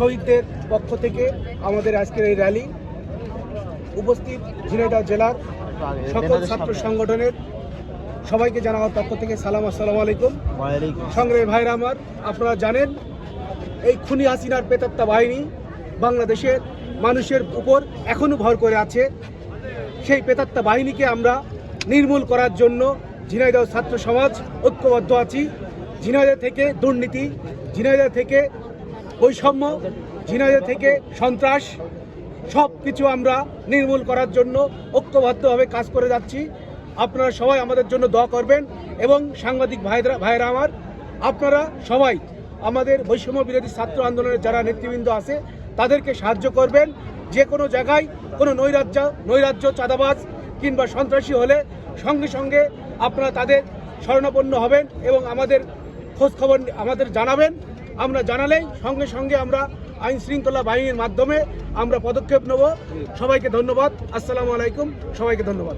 শহীদদের পক্ষ থেকে আমাদের আজকের এই র্যালি উপস্থিত ঝিনাইদহ জেলার সকল ছাত্র সংগঠনের সবাইকে জানানোর পক্ষ থেকে সালাম, আসসালামু আলাইকুম। সংগ্রামী ভাইরা আমার, আপনারা জানেন এই খুনি হাসিনার প্রেতাত্মা বাহিনী বাংলাদেশের মানুষের উপর এখনো ভর করে আছে। সেই প্রেতাত্মা বাহিনীকে আমরা নির্মূল করার জন্য ঝিনাইদহ ছাত্র সমাজ ঐক্যবদ্ধ আছি। ঝিনাইদহ থেকে দুর্নীতি, ঝিনাইদহ থেকে বৈষম্য, ঝিনাইদহ থেকে সন্ত্রাস সব কিছু আমরা নির্মূল করার জন্য ঐক্যবদ্ধভাবে কাজ করে যাচ্ছি। আপনারা সবাই আমাদের জন্য দোয়া করবেন এবং সাংবাদিক ভাইরা আমার, আপনারা সবাই আমাদের বৈষম্য বিরোধী ছাত্র আন্দোলনের যারা নেতৃবৃন্দ আছে তাদেরকে সাহায্য করবেন। যে কোনো জায়গায় কোনো নৈরাজ্য চাঁদাবাজ কিংবা সন্ত্রাসী হলে সঙ্গে সঙ্গে আপনারা তাদের শরণাপন্ন হবেন এবং আমাদের খোঁজখবর আমাদের জানাবেন। আমরা জানালেই সঙ্গে সঙ্গে আমরা আইন শৃঙ্খলা বাহিনীর মাধ্যমে আমরা পদক্ষেপ নেব। সবাইকে ধন্যবাদ। আসসালামু আলাইকুম। সবাইকে ধন্যবাদ।